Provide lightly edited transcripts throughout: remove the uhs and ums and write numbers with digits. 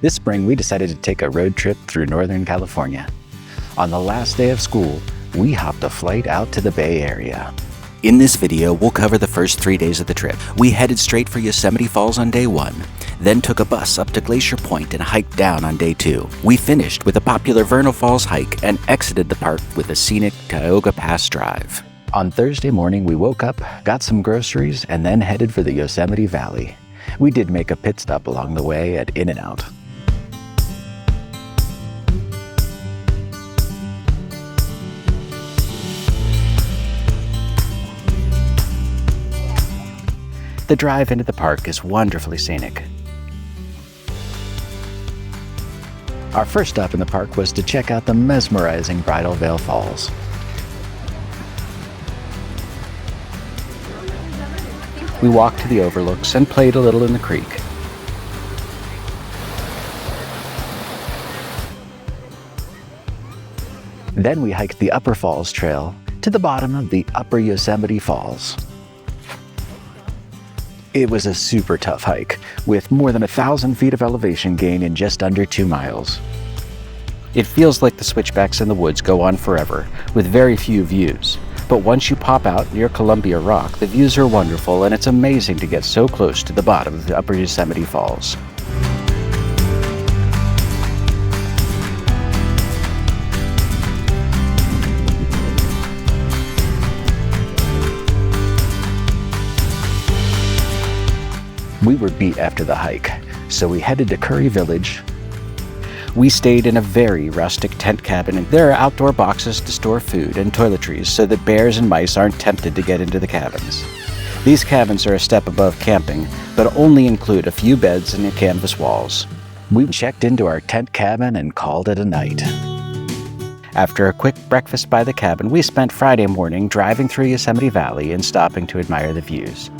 This spring, we decided to take a road trip through Northern California. On the last day of school, we hopped a flight out to the Bay Area. In this video, we'll cover the first 3 days of the trip. We headed straight for Yosemite Falls on day 1, then took a bus up to Glacier Point and hiked down on day 2. We finished with a popular Vernal Falls hike and exited the park with a scenic Tioga Pass drive. On Thursday morning, we woke up, got some groceries, and then headed for the Yosemite Valley. We did make a pit stop along the way at In-N-Out. The drive into the park is wonderfully scenic. Our first stop in the park was to check out the mesmerizing Bridalveil Falls. We walked to the overlooks and played a little in the creek. Then we hiked the Upper Falls Trail to the bottom of the Upper Yosemite Falls. It was a super tough hike, with more than 1,000 feet of elevation gain in just under 2 miles. It feels like the switchbacks in the woods go on forever, with very few views. But once you pop out near Columbia Rock, the views are wonderful, and it's amazing to get so close to the bottom of the Upper Yosemite Falls. We were beat after the hike, so we headed to Curry Village. We stayed in a very rustic tent cabin, and there are outdoor boxes to store food and toiletries so that bears and mice aren't tempted to get into the cabins. These cabins are a step above camping, but only include a few beds and canvas walls. We checked into our tent cabin and called it a night. After a quick breakfast by the cabin, we spent Friday morning driving through Yosemite Valley and stopping to admire the views.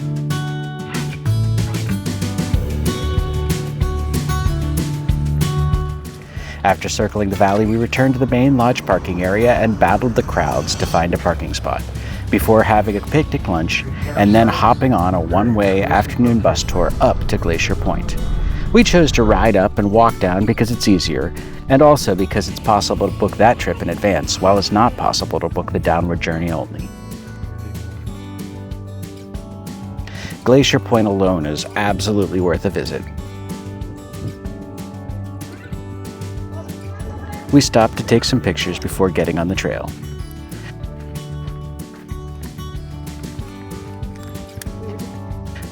After circling the valley, we returned to the main lodge parking area and battled the crowds to find a parking spot, before having a picnic lunch and then hopping on a one-way afternoon bus tour up to Glacier Point. We chose to ride up and walk down because it's easier, and also because it's possible to book that trip in advance, while it's not possible to book the downward journey only. Glacier Point alone is absolutely worth a visit. We stopped to take some pictures before getting on the trail.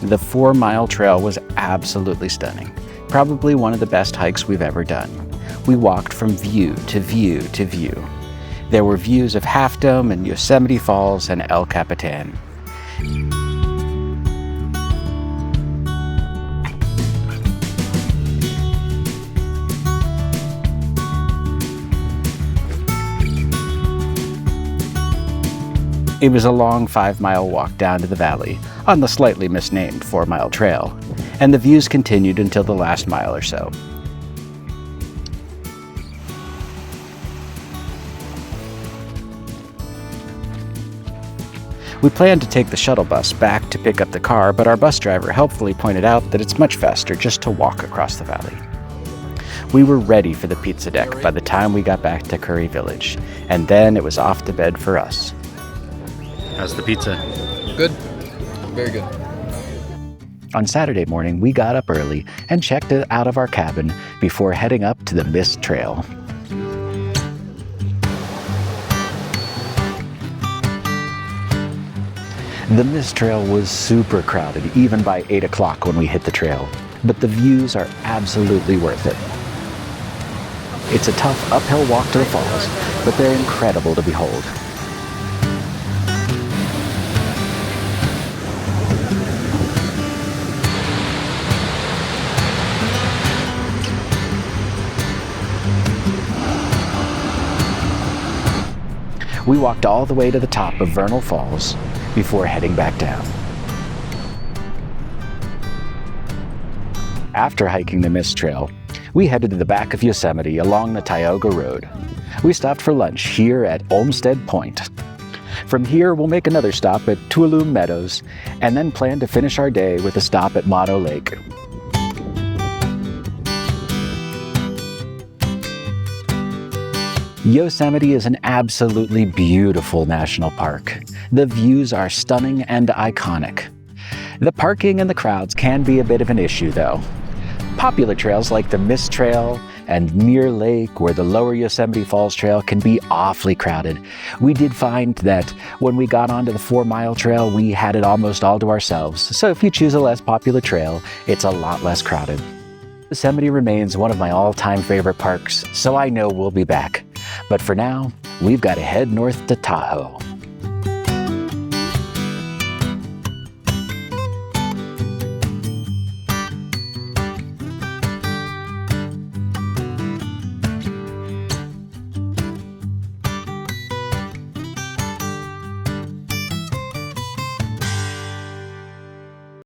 The 4-mile trail was absolutely stunning, probably one of the best hikes we've ever done. We walked from view to view to view. There were views of Half Dome and Yosemite Falls and El Capitan. It was a long 5-mile walk down to the valley on the slightly misnamed 4-mile trail, and the views continued until the last mile or so. We planned to take the shuttle bus back to pick up the car, but our bus driver helpfully pointed out that it's much faster just to walk across the valley. We were ready for the pizza deck by the time we got back to Curry Village, and then it was off to bed for us. How's the pizza? Good. Very good. On Saturday morning, we got up early and checked out of our cabin before heading up to the Mist Trail. The Mist Trail was super crowded, even by 8 o'clock when we hit the trail, but the views are absolutely worth it. It's a tough uphill walk to the falls, but they're incredible to behold. We walked all the way to the top of Vernal Falls before heading back down. After hiking the Mist Trail, we headed to the back of Yosemite along the Tioga Road. We stopped for lunch here at Olmsted Point. From here, we'll make another stop at Tuolumne Meadows and then plan to finish our day with a stop at Motto Lake. Yosemite is an absolutely beautiful national park. The views are stunning and iconic. The parking and the crowds can be a bit of an issue though. Popular trails like the Mist Trail and Mirror Lake or the Lower Yosemite Falls Trail can be awfully crowded. We did find that when we got onto the 4-mile trail, we had it almost all to ourselves. So if you choose a less popular trail, it's a lot less crowded. Yosemite remains one of my all-time favorite parks, so I know we'll be back. But for now, we've got to head north to Tahoe.